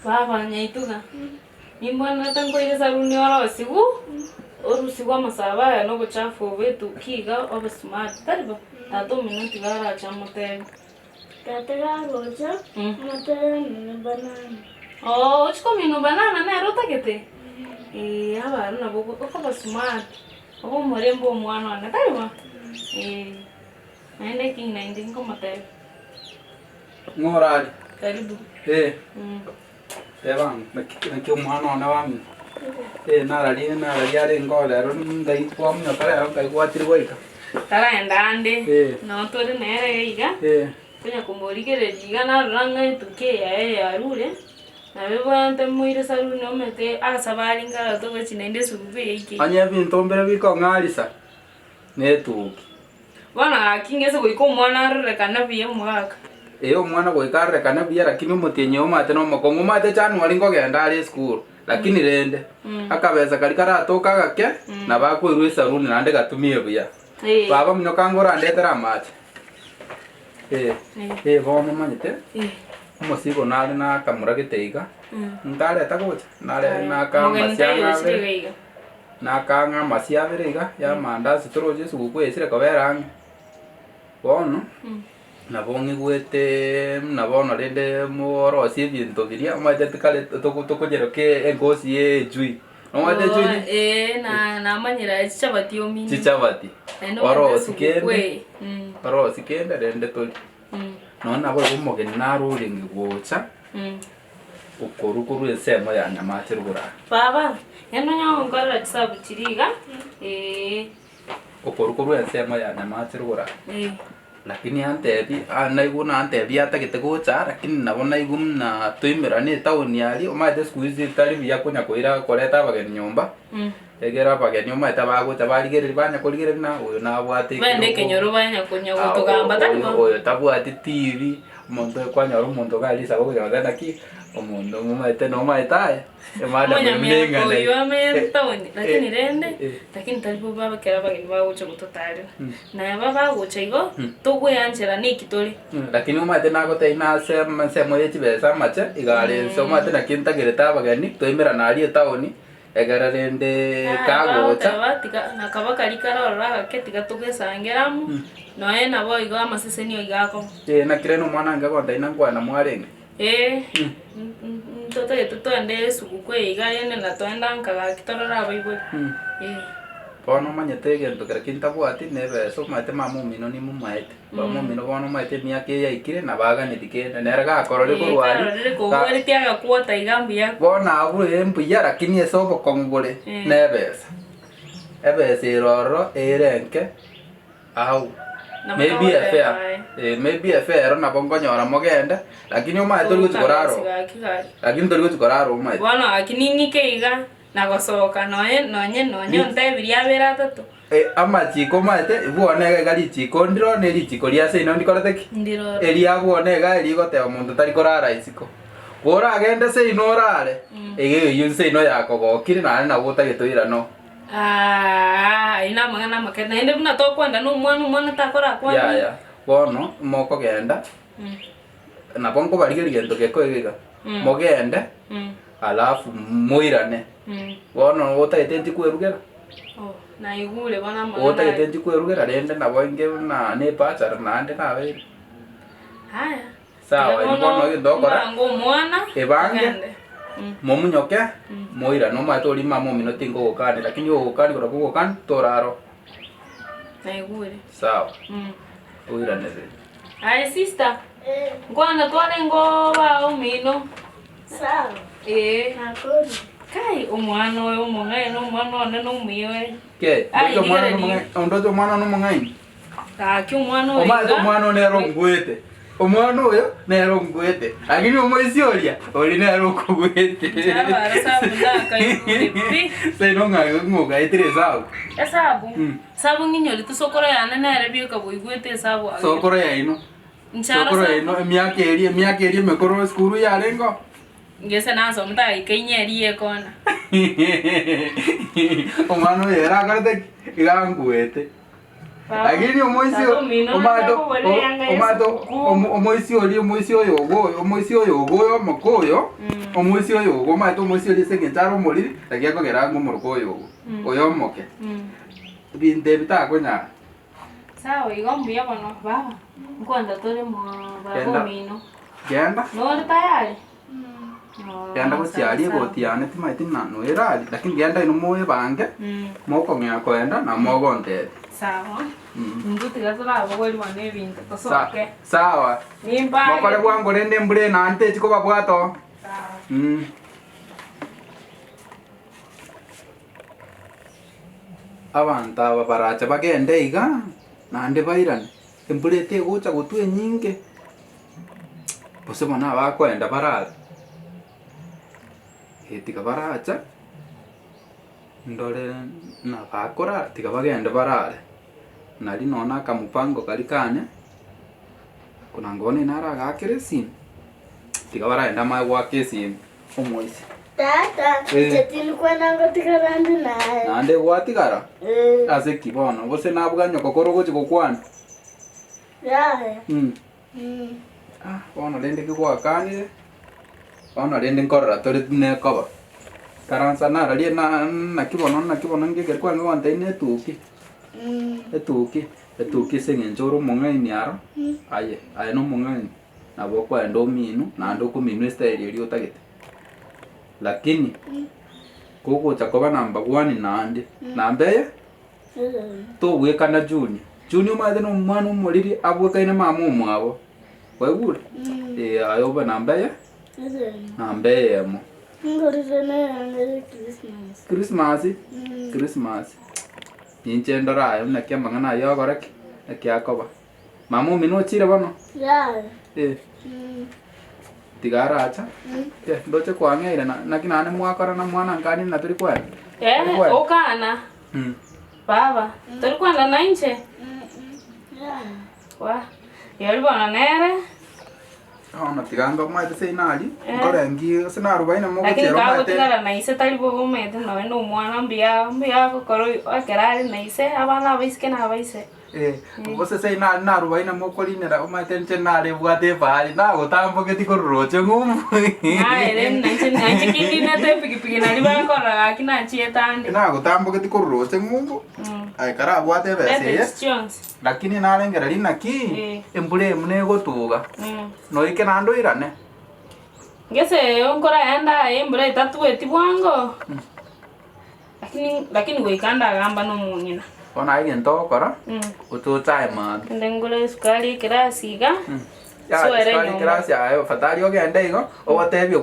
Baba nyaituga. Nimbona tangoire saruni ora wasigu. Orusigu amasaba no buchafu wetu kiga oba smart tariba. Tato minuti gara chamote. Tatera roja, matera minu banana. Oh, chiko minu banana na rota kete. Aba na bogo oba smart. Obo morembo mwana na tariba. Naende king na ndingi komate. Ngorali. Karibu. Bang, nakio mwana na wami. Nararia ari ngole ro ngai kwam na kare ro kai kwatiri goika. Tara endande. No tore nere iga. Kunya kumurigere diga na ranga tuke ya rure. Na bebo ante muire saru no mete asabali ngara to bechinende surube iki. Anya binto mbere biko ngalisa. Netuki. Wana akingese goiko mwana rure kana biye mwaka. Mwana goikarre kana bia lakini mutenye omate no makongo mate chanu alingo genda ali school lakini rende akabeza kalikara atoka gake na bakwirwe saruni nande gatumie buya baba munyo kangora ndetera mate bomo manyite musigo nali na kamura giteiga ndale tagocha nale na kama sianga na kanga masiaveriga ya mandazi toroje sugukwesire koberang bono na bongi gwete na bono rende moro si binto biria maje tikale tokujero ke engosi ejui no maje jui na manyira chichabati omini chichabati oro sikende rende toli no na bo gumoge na ruling gocha ukorukuru ensemo ya nyama chirugura baba yano nyawo ngara chisabu chiriga ukorukuru ensemo ya nyama chirugura lakini antebi anaiguna antebi atagite gocha lakini nabona igumna tuimira ni town yali omaite squeeze tali bya kunya koira koleta bageni nyumba egera bageni nyumba tabago tabaligere banya koligere na uyo na bwate bende kenyoro banya kunya gutugamba tali uyo tabwate tv umuntu kwanya umuntu gali sabo kunya ndaki umuntu mumaite no maitaye emada mmenga na yo town lakini rende lakini talipo baba kera bageni bawo cho gutotari na baba gocha igo tugwe yanjera nikitori lakini umaite nago teina semo yechibesa mache igale so mate na kinta gereta bageni toimera nali town egara rende kagocha batika na kabaka likara ketika tugesangeramu no ena boy go amaseseni igako na kireno mwana ngako ndaina kwana mwarenge toto yetu twende sugukwe igayene na twenda nkaga kitorora baibwe bono manyete gento kera kintabwati nebe so mate mamu mino ni mumaite bono mino bono mate miake ya ikire na baga ni dikene neraga akorore ko rwari ko wari tiaga kuota igambia bona abu embuya lakini eso bokongore nebesa ebese roro erenke au maybe a fair na bongo nyora mogenda lakini uma tori kukoraro lakini tori kukoraro uma bona akiningi keiga na gosoka nonye ntebiria bera tatu ama chiko mate buone gali chiko ndiro neri chiko ria se ino ndikorete ndiro eria buone gali gote omuntu tari korara isiko gora agende se ino rare ege yunse ino yako gokire na guta gitwira no ina magana makena inde buna to kwanda no mwana takora kwanda ya bono moko genda na bongo barigeri gendo geko egega mogende alafu moirane bono utaitenti kwerugera na igule bona magana utaitenti kwerugera rende na bonge na ne pachara na ande na we haya sawa ibono ndokora ngo mwana ebange momunyoke moira no matori mamo minoti ngokani lakini okani kora kugokani toraro na igule sawa oira neze ai sister ngwana twale ngoba umino Sawa. Nakuri. Kai umwana we umungai no mwana one no miwe ke ndo mwana no mungai ndo mwana no mungai ki umwana we umwana ne rongwete umwana oyo ne rongwete lakini umoisioria oli ne rongwete seno ngaga itire sabu sabu nginyoli tusokora yana nere bika buigwete sabu sokora ya ino sokora ino miaka eri mekoro skuru ya lengo ngese naso mta ikenyeri kona umwana yera karate igangwete Lakini omoisi oyo ogoyo mokoyo omoisi oyo ogo maito omoisi oli segencharo moriri lakini akogera ngo morokoyo oyo moke binte bitakonya sawa igombuya bono baba nkwenda tore mo baba mino genda no tayari genda guciari gotiane timaiti nano erali lakini genda ino moye bange moko ngya kwenda na mogo nte sawa nduti gatora abogori bane bintu tosoke sawa nimba mokore bwango rende mbure na ante chiko babwato sawa abantu aba baracha bagende iga nande bairane embure te gocha gotwe nyinge bose bana bakwenda barara tika baracha ndore na bakora tika bagende barare nari nona kamupango kari kane kuna ngone nara gakeresin tika baraenda mai wakesin omoisi tata chetili kwenda ngotikarandi naye nande watigara ase kibono bose nabwanyo kokoro gochi kokwana yahe bono rende kigwakanire bono rende nkorora tori nekoba karansa nararie na kibono ngigeri kwange wante etuki seng'enchoro omong'aini aro aye no omong'aini nabo kwenda omino naende okomino estaili eria otagete lakini kogocha koba namba 1 nande nambeye togwekana junior maete no omwana omoriri abwekaine mama omwabo waigure ayoba nambeye emo Christmas ninchendo ayo nakiamba ngana ayo goreki nakiakoba mama omino chire bono tigara acha ndoche kwangeire naki nane mwakora na mwana ngani na turi kwa okana baba turi kwenda na inche wa yari bana nere ona tiganga mwa tse inali ngorengi sina 40 mo lakini kuchero kago tigara na ise tari bo mete no eno mwana mbia ko koro akerari na ise abana baisike na baise bose sei na 40 mo kolinera o matenche nare bwate bali na gotambo ke tikoroche ngumu ele nanche kindi na te piki na liba kora akina chietande na gotambo ke tikoroche ngumu ai kara bwate bese lakini nalengera linaki embule mune gotuga no ike nando irane ngese onkora enda embule tatu etibwango lakini goikanda gamba no munyina ona ile ndokora ututai ma ndengule sukari kirasiga sukari kirasi ayo fatari ogende igo obatebye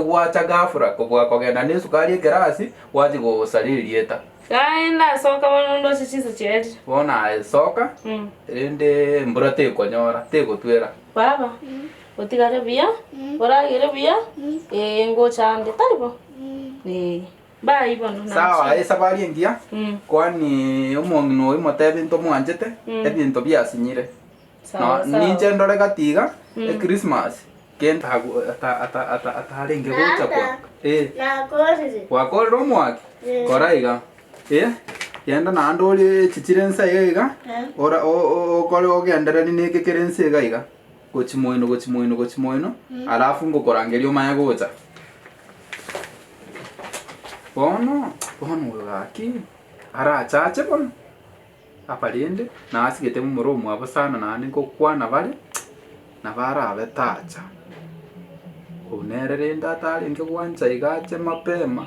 gwacha gafura kobwa kogenda ni sukari kirasi waji go salirieta kaenda soka bonondo chichiso chete bona soka ende mburate konyora te gotwera baba otigare bia oragire bia ngo chande taribo bye bono na sawa esa bali engia kwani omongino imotebe into mwanjete ebinto byasinyire no ninje ndore gatiga Christmas kenta atarenge gocha kwa na korire wakorero mwaki koraiga yenda nandoli chichirensa yega ora okore ogenderani nekekerensa yega gochimoino alafu ngokorangerio maya gocha bono gaki ara chache bono aparinde nasigete mu muromo abo sana nane ngokwana bali nabara abetacha unerere ndatari ngwanja igache mapema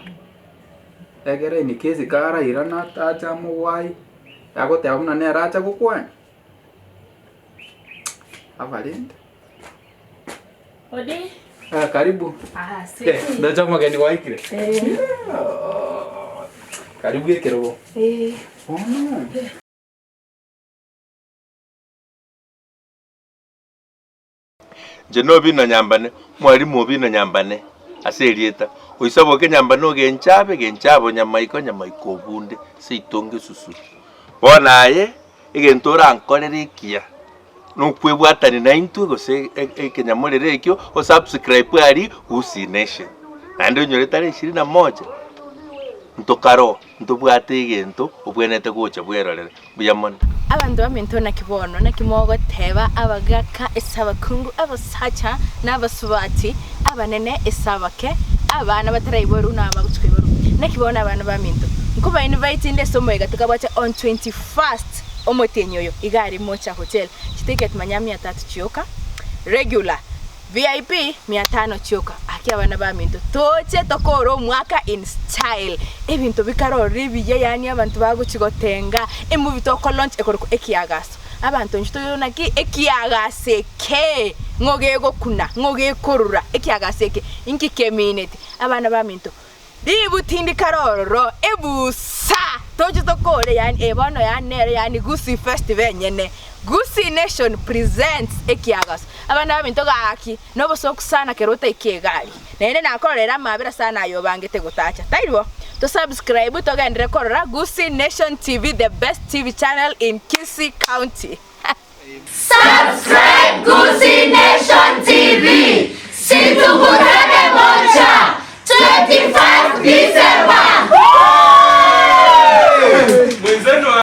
egere ni kesi kara ira na tacha muwai agote abuna ne aracha gukwana aparinde odi karibu ndocha mgeni waikire karibu yekerobo Jenobi na nyambane mwalimu obi na nyambane aserieta oisabo ke nyambane ogenchabo nyamaiko bunde seitonge susu bona aye igentora nkorere ikia nokwebwatani na intu gose ekenyamorere ekyo o subscribe ari Gusii Nation ande nyoreta 21 ntokaro ntobwate igento obwenete gocha bwerorere buyamone. abantu baminto nakibono nakimogoteba abagaka esabakungu abasacha n'abasubati abanene esabake abana batarayiboru n'abagutswiboru nakibona abana baminto nkuba invite inde somo igatukabate on 21st omotenyoyo igari mocha hotel ticket manyami 3 chioka regular VIP 500 chioka aki abana baminto toche tokoro mwaka in style ebintu bikarori biye yani abantu baguchigotenga emuvito ko launch ekoriko ekiagaso abantu nchitoyonaki ekiagaseke ngogego kuna ngogekorura ekiagaseke inkike minute abana baminto dibutindi karoro ebusa toche tokore yani ebono yani yani Gusi Festival nyene Gusi Nation presents ekiagas abana baminto gaki nobo sokusana kerota ikigali nene nakorera mabira sana ayo bangete gutacha tairwo to subscribe to gendere korora Gusi Nation TV, the best TV channel in Kisii County. Subscribe Gusi Nation TV. Situkutane moja 25 December. Mwenzenu